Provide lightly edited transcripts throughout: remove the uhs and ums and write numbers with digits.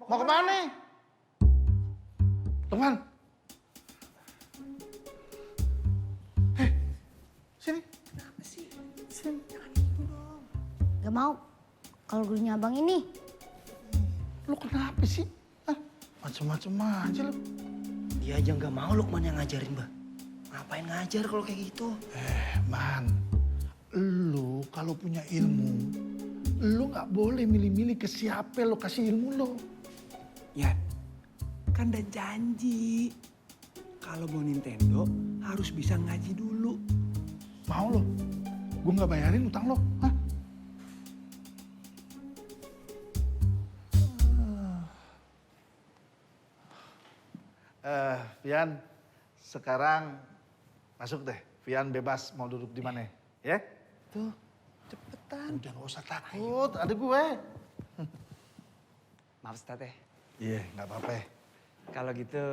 Mau kemana nih? Lukman. Sini. Kenapa sih? Sini. Jangan gitu dong. Gak mau. Kalau gurunya abang ini. Lu kenapa sih? Hah? Macem-macem aja lu. Dia aja nggak mau Lukman yang ngajarin, Mbak. Ngapain ngajar kalau kayak gitu? Man, lu kalau punya ilmu, lu nggak boleh milih-milih ke siapa lu kasih ilmu lu. Ya, kan udah janji. Kalau mau Nintendo harus bisa ngaji dulu. Mau lu? Gue nggak bayarin utang lu. Hah? Vian, sekarang masuk deh. Vian bebas mau duduk di mana, ya? Tuh, cepetan. Udah nggak usah takut, ada gue. Maaf, Ustaz ya. Iya, nggak apa-apa. Kalau gitu,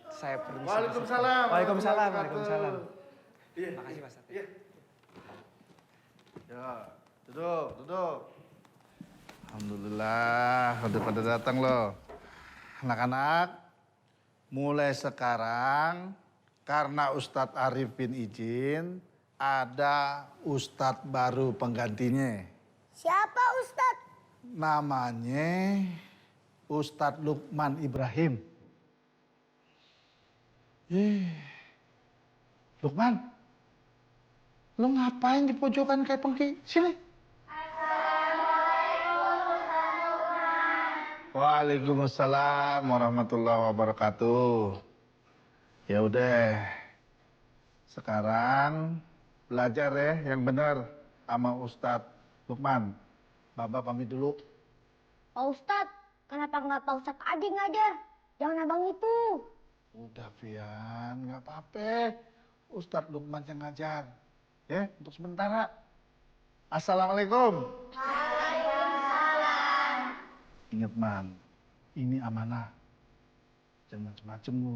saya permisi. Waalaikumsalam. Waalaikumsalam. Waalaikumsalam. Iya. Makasih, Pak Ustaz. Iya. Ya, duduk. Alhamdulillah, udah pada datang loh. Anak-anak, mulai sekarang karena Ustadz Arifin izin, ada Ustadz baru penggantinya. Siapa Ustadz? Namanya Ustadz Lukman Ibrahim. Lukman, lu ngapain di pojokan kayak pengki? Sini. Waalaikumsalam warahmatullahi wabarakatuh. Ya udah, sekarang belajar ya yang benar sama Ustadz Lukman. Bapak pamit dulu. Pak Ustadz, kenapa nggak Pak Ustadz aja ngajar? Jangan abang itu. Udah Fian, nggak apa-apa. Ustadz Lukman yang ngajar. Ya, untuk sementara. Assalamualaikum. Ingat Man, ini amanah. Jangan macem-macem lu.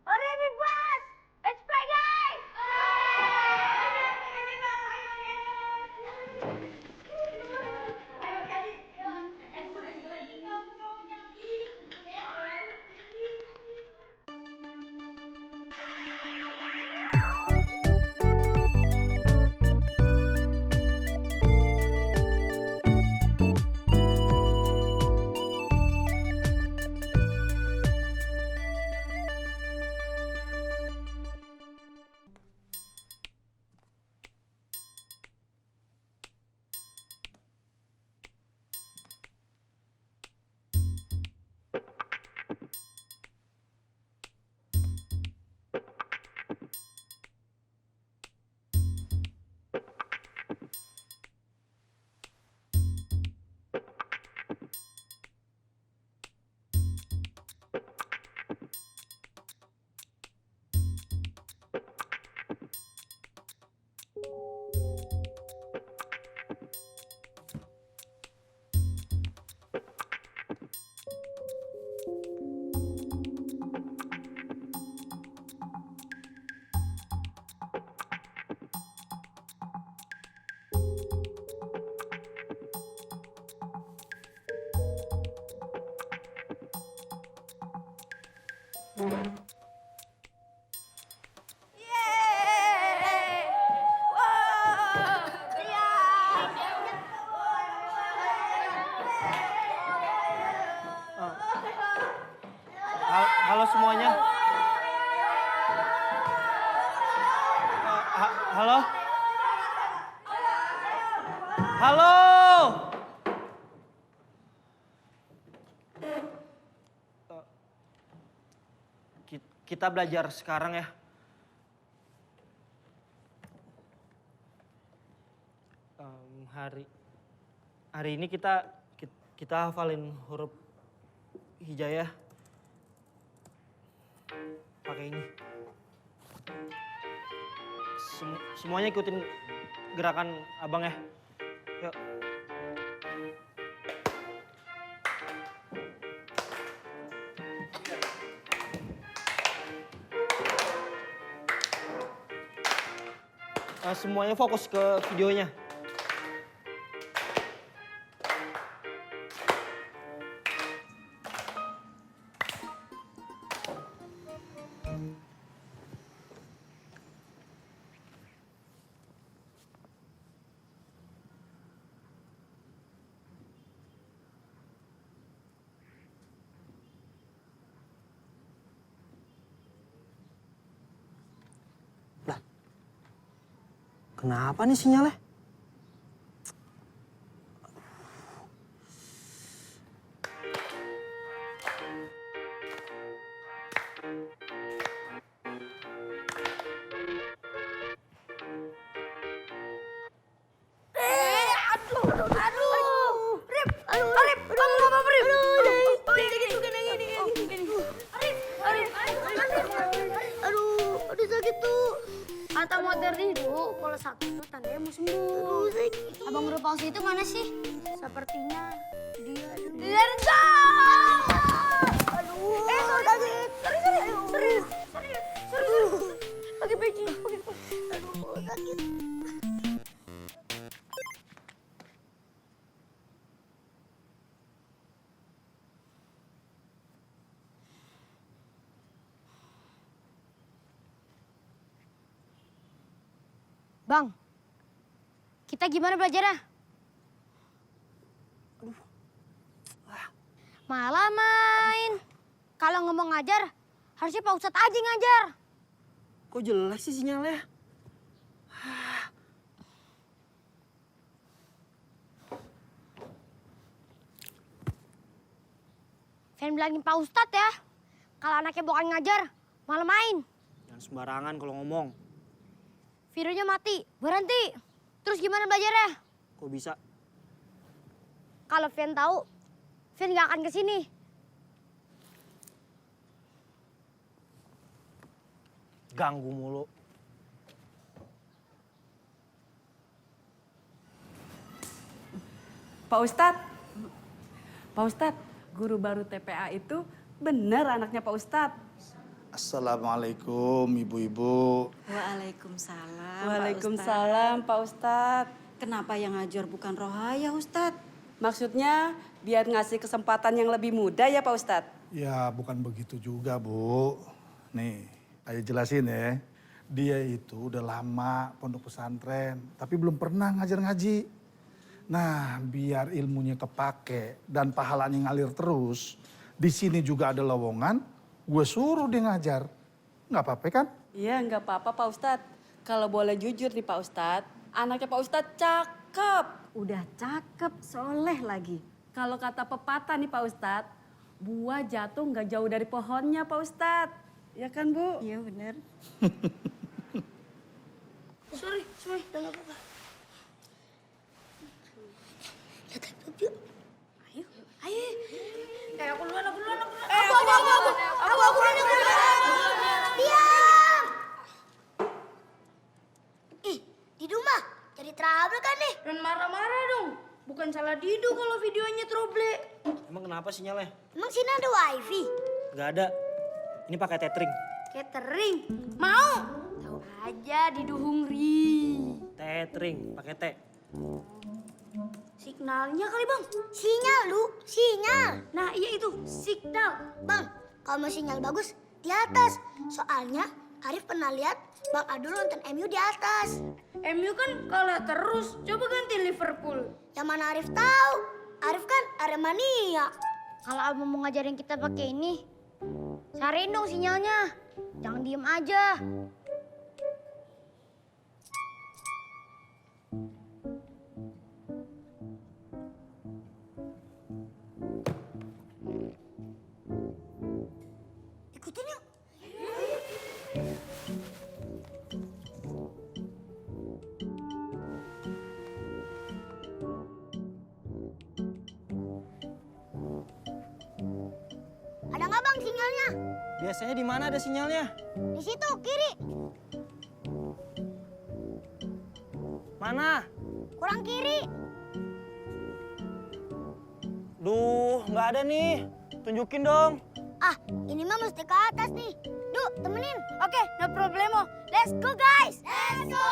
Ore bebas! Let's play guys! Halo semuanya. Halo? Halo? Kita belajar sekarang ya. Hari ini kita hafalin huruf hijaiyah pakai ini. Semuanya ikutin gerakan abang ya. Yuk. semuanya fokus ke videonya. Kenapa nih sinyalnya? Aduh sakit tuh. Kata modern dulu, kalau sakit tuh tandanya mau sembuh. Abang huruf palsu itu mana sih? Sepertinya dia. Lerja! Aduh. Sakit. Serius. Pakai peci. Aduh, sakit. Bang, kita gimana belajarnya? Malah main. Kalau ngomong ngajar, harusnya Pak Ustadz aja ngajar. Kok jelek sih sinyalnya? Fan bilangin Pak Ustadz ya. Kalau anaknya bukan ngajar, malah main. Jangan sembarangan kalau ngomong. Videonya mati, berhenti. Terus gimana belajarnya? Kok bisa? Kalau Fan tahu, Fan nggak akan kesini. Ganggu mulu. Pak Ustadz, guru baru TPA itu benar anaknya Pak Ustadz. Assalamualaikum ibu-ibu. Waalaikumsalam. Waalaikumsalam Pak Ustadz. Kenapa yang ngajar bukan Rohaya, Ustadz? Maksudnya biar ngasih kesempatan yang lebih muda ya Pak Ustadz? Ya bukan begitu juga Bu. Nih, ayo jelasin ya. Dia itu udah lama pondok pesantren, tapi belum pernah ngajar ngaji. Nah, biar ilmunya kepake dan pahalanya ngalir terus, di sini juga ada lowongan, gue suruh dia ngajar. Nggak apa-apa kan? Iya nggak apa-apa Pak Ustadz. Kalau boleh jujur nih Pak Ustadz, anaknya Pak Ustadz cakep. Udah cakep, soleh lagi. Kalau kata pepatah nih Pak Ustadz, buah jatuh nggak jauh dari pohonnya Pak Ustadz. Ya kan Bu? Iya bener. Sorry, udah nggak apa-apa. Lihat yuk. Ayo. Aku duluan. Aku duluan. Diam! Ih, Didu mah jadi trouble kan nih? Dan marah-marah dong. Bukan salah Didu kalau videonya trouble. Emang kenapa sinyalnya? Emang sini ada wifi? Nggak ada. Ini pakai tethering. Catering. Mau? Tahu aja Didu hungry. Tethering, pakai T. Signalnya kali bang. Sinyal. Nah iya itu, signal. Bang, kalau mau sinyal bagus di atas. Soalnya Arif pernah lihat Bang Adul nonton MU di atas. MU kan kalah terus, coba ganti Liverpool. Yang mana Arif tahu? Arif kan Aremania. Kalau abang mau ngajarin kita pakai ini, cariin dong sinyalnya. Jangan diem aja. Ikutin yuk. Ada nggak bang sinyalnya? Biasanya di mana ada sinyalnya? Di situ, kiri. Mana? Kurang kiri. Duh, nggak ada nih. Tunjukin dong. Ah, ini mah mesti ke atas nih. Duh, temenin. Oke, no problemo. Let's go, guys. Let's go.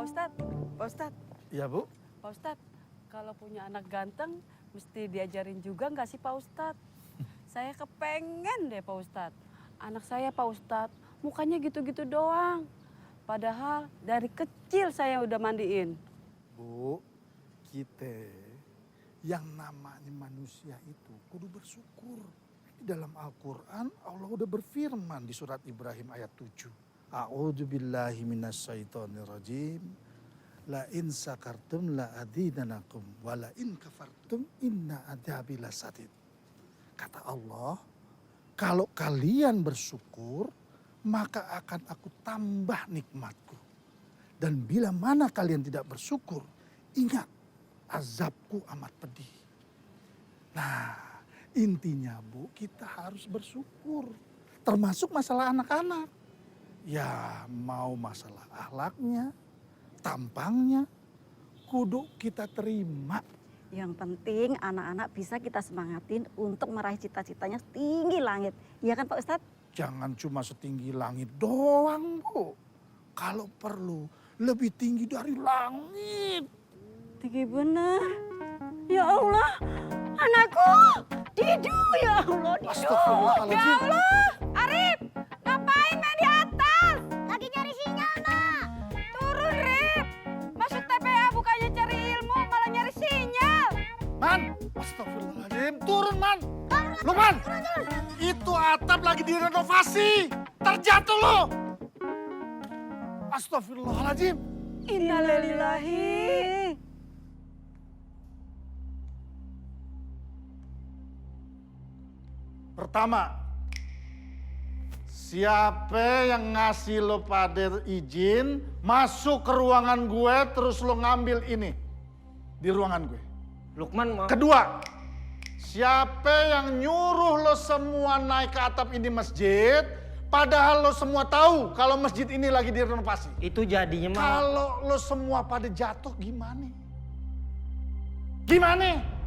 Pak Ustadz, Pak Ustadz, Iya Bu. Pak Ustadz. Kalau punya anak ganteng, mesti diajarin juga nggak sih Pak Ustadz? Saya kepengen deh Pak Ustadz. Anak saya Pak Ustadz, mukanya gitu-gitu doang. Padahal dari kecil saya udah mandiin. Bu, kita yang namanya manusia itu kudu bersyukur. Di dalam Al-Quran Allah udah berfirman di surat Ibrahim ayat 7. A'udzu billahi minasyaitonir rajim. La in sakartum la adzidanakum wa la in kafartum inna adzabi lasadid. Kata Allah, kalau kalian bersyukur maka akan aku tambah nikmatku. Dan bila mana kalian tidak bersyukur, ingat azabku amat pedih. Nah, intinya Bu, kita harus bersyukur. Termasuk masalah anak-anak. Ya, mau masalah akhlaknya, tampangnya, kudu kita terima. Yang penting anak-anak bisa kita semangatin untuk meraih cita-citanya tinggi langit. Iya kan Pak Ustadz? Jangan cuma setinggi langit doang, Bu. Kalau perlu, lebih tinggi dari langit. Tinggi bener. Ya Allah, anakku. Didu, ya Allah, Didu. Astagfirullahaladzim. Ya Allah, Arif, ngapain main di atas? Lagi nyari sinyal, Nak. Turun, Rif. Masuk TPA bukannya cari ilmu, malah nyari sinyal. Man, astagfirullahaladzim. Turun, Man. Lukman, itu atap lagi direnovasi. Terjatuh lo. Astagfirullahaladzim. Innalillahi. Pertama, siapa yang ngasih lo pada izin masuk ke ruangan gue terus lo ngambil ini di ruangan gue? Lukman mau. Kedua, siapa yang nyuruh lo semua naik ke atap ini masjid padahal lo semua tahu kalau masjid ini lagi direnovasi? Itu jadinya mah. Kalau lo semua pada jatuh gimana? Gimana?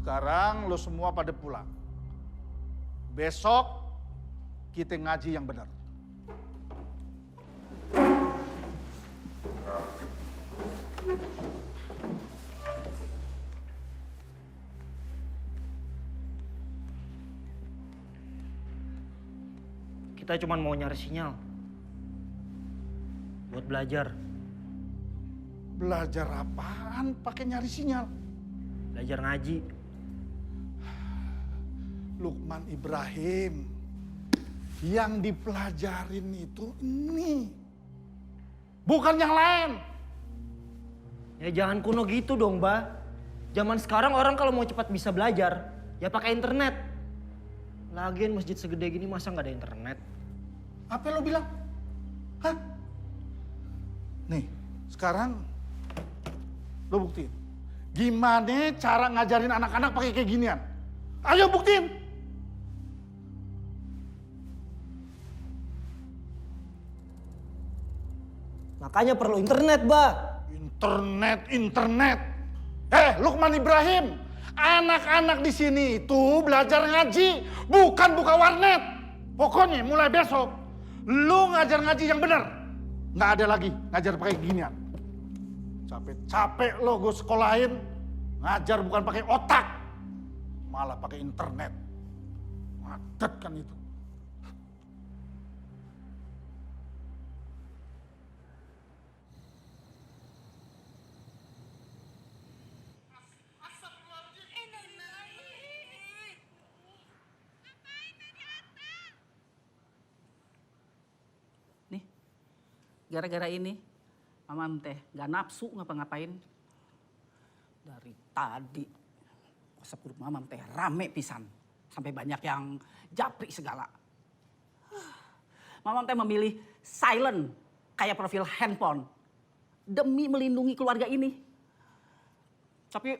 Sekarang lo semua pada pulang. Besok kita ngaji yang benar. Kita cuma mau nyari sinyal. Buat belajar. Belajar apaan pakai nyari sinyal? Belajar ngaji. Lukman Ibrahim, yang dipelajarin itu ini, bukan yang lain. Ya jangan kuno gitu dong, Mbak. Zaman sekarang orang kalau mau cepat bisa belajar, ya pakai internet. Lagian masjid segede gini masa nggak ada internet? Apa lo bilang? Hah? Nih, sekarang lo buktiin. Gimana cara ngajarin anak-anak pakai kayak ginian? Ayo buktiin. Makanya perlu internet, Mbak. Internet. Lukman Ibrahim, anak-anak di sini itu belajar ngaji, bukan buka warnet. Pokoknya mulai besok, lu ngajar ngaji yang benar. Nggak ada lagi ngajar pakai ginian. Capek-capek lo gue sekolahin, ngajar bukan pakai otak, malah pakai internet. Ngadet kan itu. Nih, gara-gara ini, Mamam teh gak nafsu ngapa-ngapain. Dari tadi, WhatsApp grup Mamam teh rame pisan. Sampai banyak yang japri segala. Mamam teh memilih silent, kayak profil handphone. Demi melindungi keluarga ini. Tapi,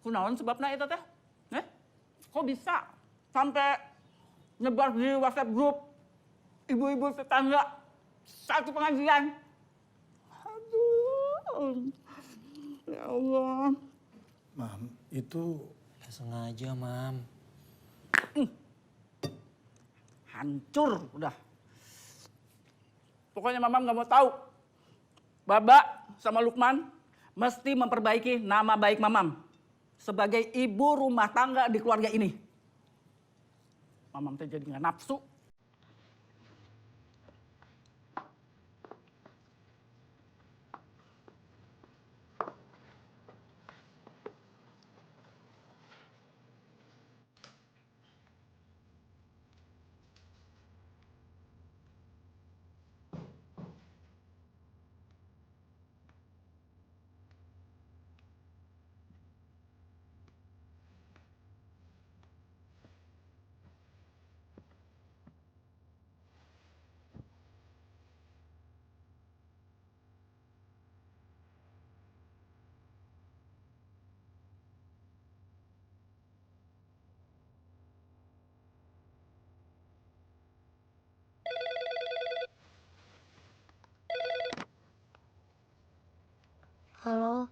kunaon sebabnya itu teh? Kok bisa sampai nyebar di WhatsApp grup ibu-ibu tetangga satu pengajian? Aduh, ya Allah. Mam, itu Gak sengaja, Mam. Hancur udah. Pokoknya Mamam nggak mau tahu. Baba sama Lukman mesti memperbaiki nama baik Mamam sebagai ibu rumah tangga di keluarga ini. Mamam teh jadi nggak nafsu. Halo.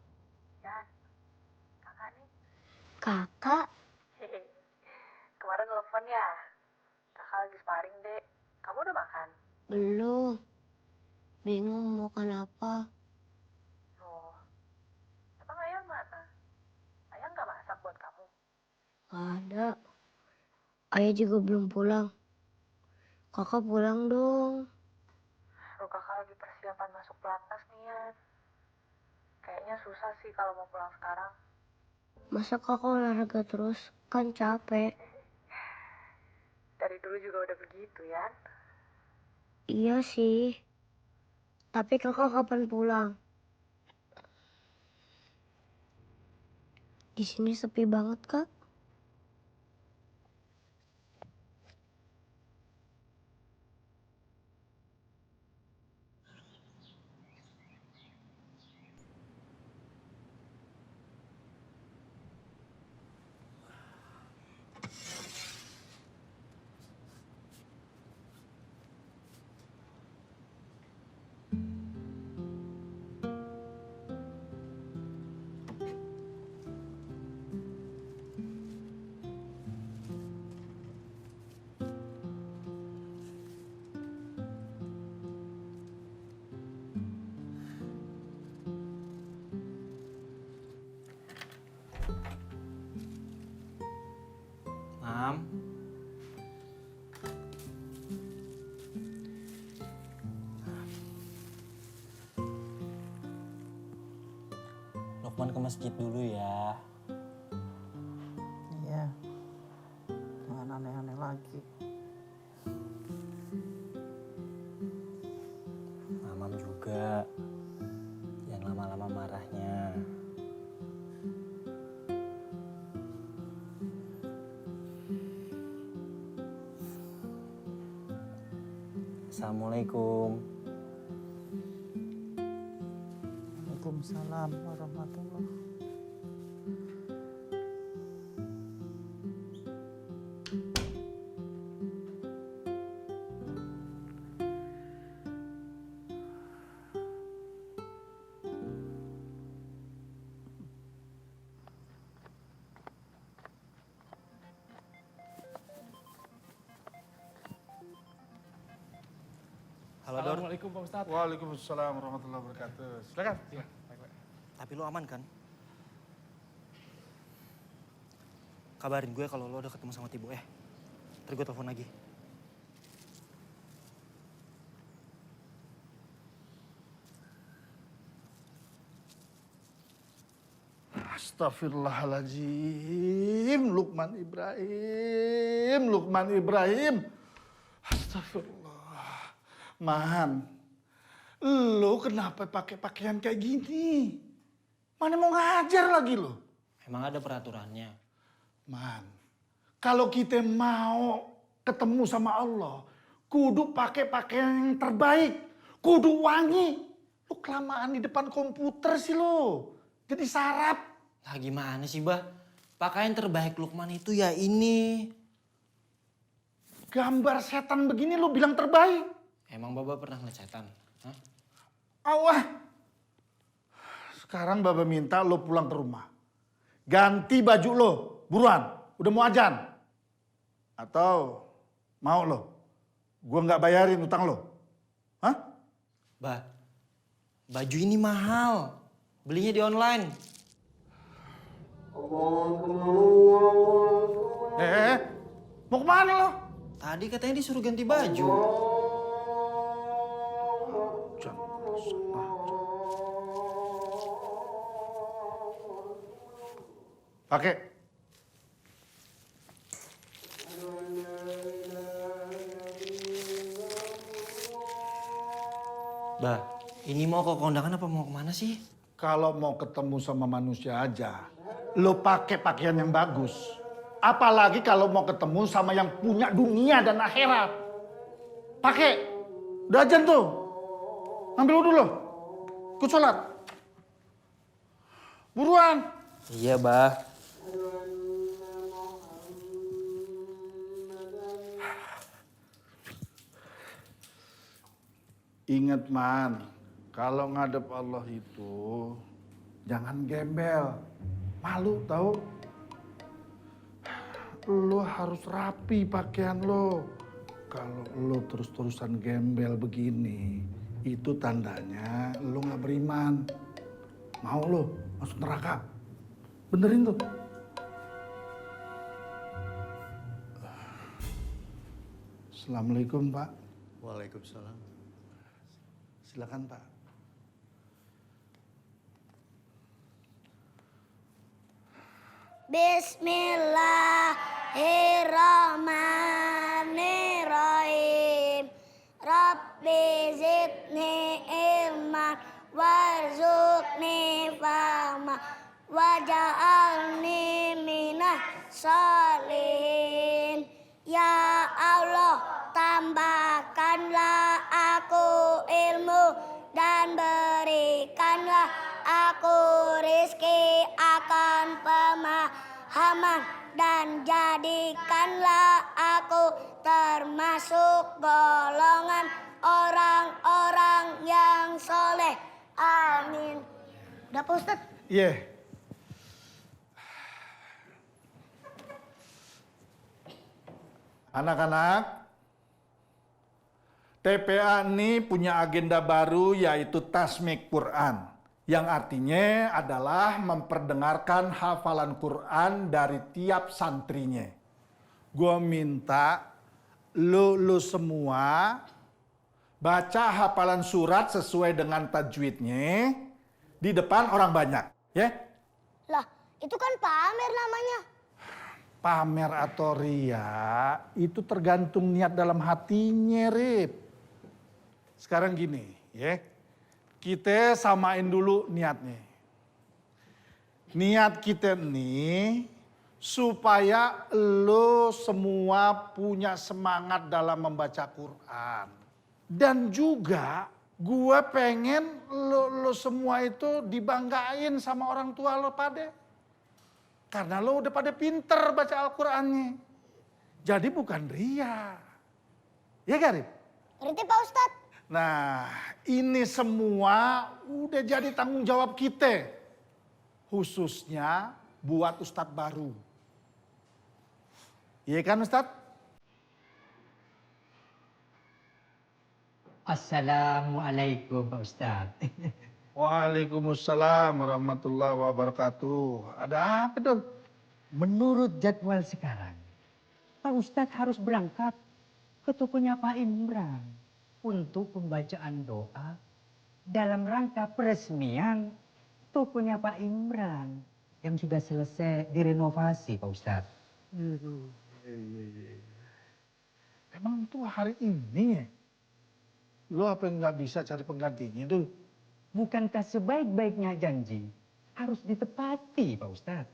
Kakak. Kemarin telepon ya? Kakak lagi sparring, Dek. Kamu udah makan? Belum. Bingung mau makan apa. Oh, emang Ayang mana? Ayang nggak masak buat kamu? Gak ada. Ayah juga belum pulang. Kakak pulang dong. Loh, kakak lagi persiapan masuk pelatnas nih, Yan. Kayaknya susah sih kalau mau pulang sekarang. Masa kakak olahraga terus? Kan capek. Dari dulu juga udah begitu, Yan. Iya sih. Tapi kakak kapan pulang? Di sini sepi banget, Kak. Mam. Lukman ke masjid dulu ya. Iya. Jangan aneh-aneh lagi. Mamam juga. Jangan lama-lama marahnya. Assalamualaikum. Waalaikumsalam warahmatullahi. Halo Dor. Assalamualaikum Pak Ustadz. Waalaikumsalam warahmatullahi wabarakatuh. Silakan. Tapi lo aman kan? Kabarin gue kalau lo udah ketemu sama Tibo ya. Ntar gue telepon lagi. Astagfirullahaladzim, Lukman Ibrahim. Astagfirullah. Man, lo kenapa pakai pakaian kayak gini? Mana mau ngajar lagi lo? Emang ada peraturannya? Man, kalau kita mau ketemu sama Allah, kudu pakai pakaian yang terbaik, kudu wangi. Lo kelamaan di depan komputer sih lo, jadi sarap. Lah gimana sih bah? Pakaian terbaik Lukman itu ya ini. Gambar setan begini lo bilang terbaik? Emang Baba pernah ngeliat setan? Hah? Awah. Sekarang Baba minta lo pulang ke rumah. Ganti baju lo, buruan. Udah mau azan. Atau mau lo? Gua nggak bayarin utang lo. Hah? Bah, baju ini mahal. Belinya di online. Mau kemana lo? Tadi katanya disuruh ganti baju. Pakai. Bah, ini mau ke kondangan apa mau kemana sih? Kalau mau ketemu sama manusia aja, lo pakai pakaian yang bagus. Apalagi kalau mau ketemu sama yang punya dunia dan akhirat. Pakai. Udah ajan tuh. Ambil wudhu lo. Ikut sholat. Buruan. Iya, Bah. Ingat Man, kalau ngadep Allah itu jangan gembel. Malu tahu. Lo harus rapi pakaian lo. Kalau lo terus-terusan gembel begini, itu tandanya lo nggak beriman. Mau lo masuk neraka. Benerin tuh. Assalamualaikum Pak. Waalaikumsalam. Silakan Pak. Bismillahirrahmanirrahim. Rabbi zidni ilman warzuqni fahma waj'alni minah sholihin. Ya Allah, tambahkanlah aku ilmu dan berikanlah aku rizki akan pemahaman dan jadikanlah aku termasuk golongan orang-orang yang soleh. Amin. Udah Pak Ustadz? Iya. Anak-anak, TPA ini punya agenda baru yaitu Tasmik Quran. Yang artinya adalah memperdengarkan hafalan Quran dari tiap santrinya. Gue minta lu semua baca hafalan surat sesuai dengan tajwidnya di depan orang banyak. Ya? Lah, itu kan pamer namanya. Pamer atau ria itu tergantung niat dalam hatinya, Rip. Sekarang gini, ya. Kita samain dulu niatnya. Niat kita nih supaya lo semua punya semangat dalam membaca Quran. Dan juga gue pengen lo semua itu dibanggain sama orang tua lo pada. Karena lo udah pada pinter baca Al-Qur'annya. Jadi bukan ria. Ya gak, Rip? Ngerti Pak Ustadz? Nah, ini semua udah jadi tanggung jawab kita. Khususnya buat Ustadz baru. Iya kan Ustadz? Assalamualaikum Pak Ustadz. Waalaikumsalam warahmatullahi wabarakatuh. Ada apa dong? Menurut jadwal sekarang, Pak Ustadz harus berangkat ke tokonya Pak Imran untuk pembacaan doa dalam rangka peresmian tokonya Pak Imran yang sudah selesai direnovasi Pak Ustadz. Emang tuh hari ini ya? Lo apa nggak bisa cari penggantinya tuh? Bukankah sebaik-baiknya janji harus ditepati Pak Ustadz?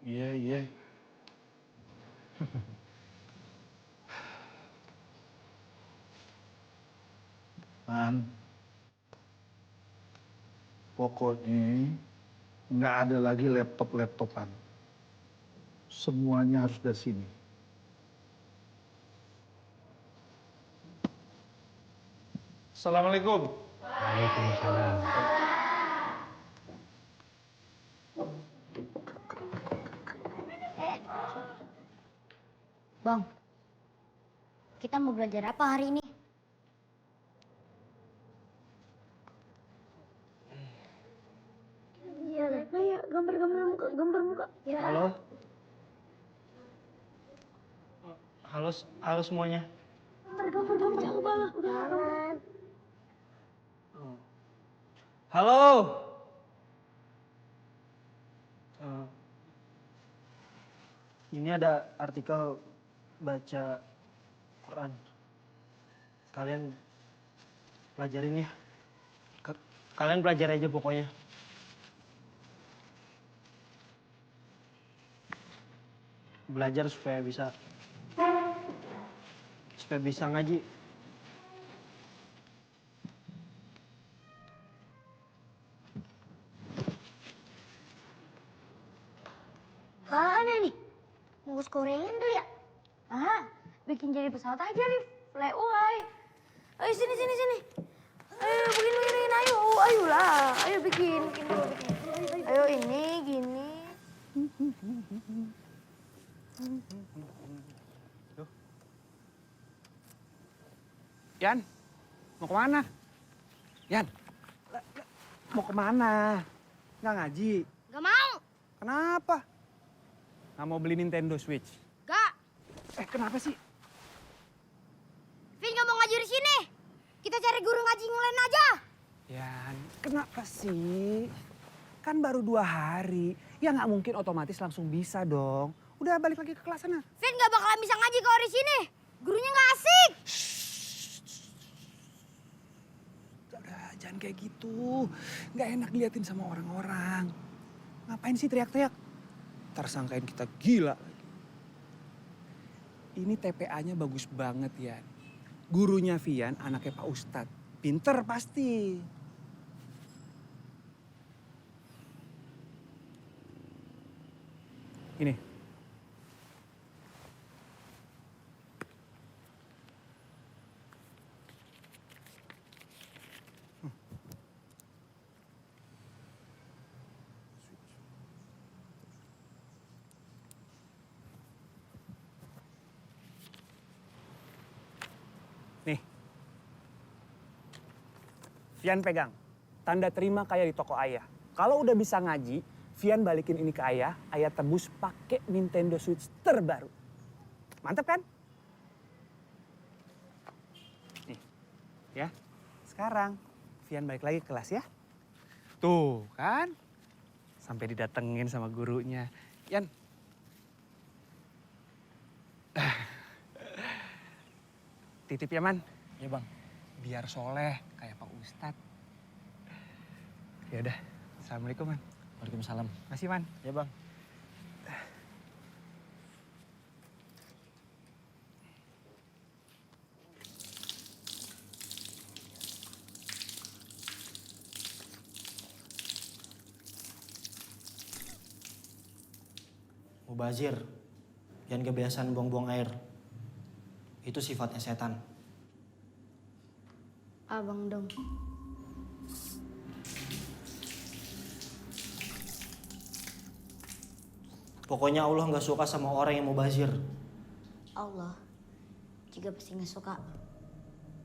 Iya. Man, pokoknya nggak ada lagi laptopan. Semuanya harus dari sini. Assalamualaikum. Waalaikumsalam. Bang, kita mau belajar apa hari ini? Halo semuanya. Halo. Ini ada artikel baca Quran. Kalian pelajarin ya. Kalian pelajari aja pokoknya. Belajar supaya bisa ngaji. Mana nih? Mau Korean tuh ya? Bikin jadi pesawat aja nih. Fly away. Ayo sini. Ayo bikin. Ayolah. Ayo bikin dulu. Ayo ini gini. Yan, mau kemana? Yan, mau kemana? Nggak ngaji? Gak mau. Kenapa? Nggak mau beli Nintendo Switch? Gak. Kenapa sih? Vin gak mau ngaji di sini. Kita cari guru ngaji yang lain aja. Yan, kenapa sih? Kan baru 2 hari. Ya nggak mungkin otomatis langsung bisa dong. Udah balik lagi ke kelas sana. Vin gak bakalan bisa ngaji kalau di sini. Gurunya gak asik. Udah, jangan kayak gitu. Nggak enak diliatin sama orang-orang. Ngapain sih teriak-teriak? Ntar sangkain kita gila lagi. Ini TPA-nya bagus banget, Yan. Gurunya Vian, anaknya Pak Ustadz. Pinter pasti. Ini. Nih. Vian pegang. Tanda terima kayak di toko ayah. Kalau udah bisa ngaji, Vian balikin ini ke ayah tebus pakai Nintendo Switch terbaru. Mantap kan? Nih, ya. Sekarang Vian balik lagi ke kelas ya. Tuh kan, sampai didatengin sama gurunya. Yan. Titip ya, Man. Ya bang. Biar soleh kayak Pak Ustadz. Ya udah, assalamualaikum, Man. Waalaikumsalam. Masih, Man. Ya bang. Mubazir, jangan kebiasaan buang-buang air. Itu sifatnya setan. Abang dong. Pokoknya Allah nggak suka sama orang yang mubazir. Allah juga pasti gak suka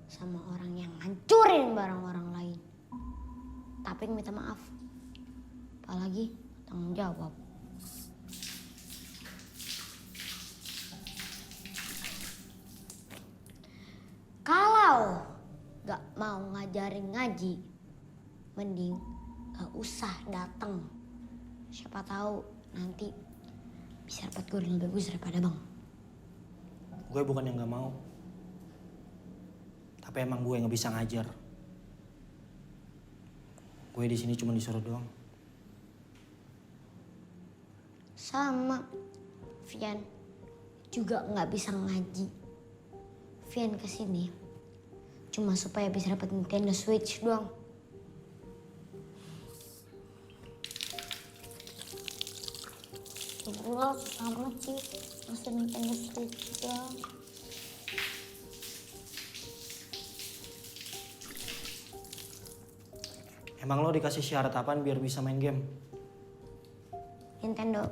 sama orang yang ngancurin barang orang lain. Tapi minta maaf. Apalagi tanggung jawab. Kalau gak mau ngajarin ngaji, mending gak usah datang. Siapa tahu nanti bisa dapat guru yang lebih bagus daripada bang. Gue bukan yang nggak mau, tapi emang gue nggak bisa ngajar. Gue di sini cuma disuruh doang. Sama, Vian juga nggak bisa ngaji. Vian kesini cuma supaya bisa dapat Nintendo Switch doang. Gue sama sih masih Nintendo Switch doang. Emang lo dikasih syarat apaan biar bisa main game? Nintendo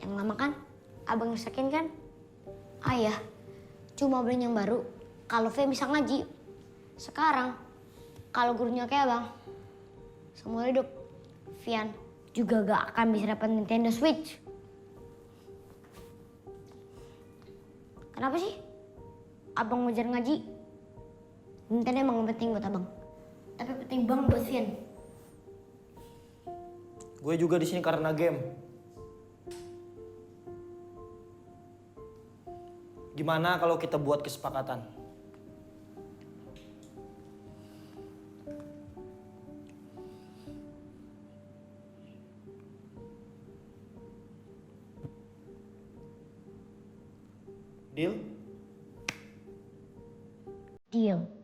yang lama kan abang rusakin kan? Ayah cuma beli yang baru kalau Vian bisa ngaji. Sekarang kalau gurunya kayak abang, seumur hidup Vian juga gak akan bisa dapat Nintendo Switch. Kenapa sih? abang ngajar ngaji. Nintendo emang penting buat abang. Tapi penting banget buat Vian. Gue juga di sini karena game. Gimana kalau kita buat kesepakatan? Deal? Deal.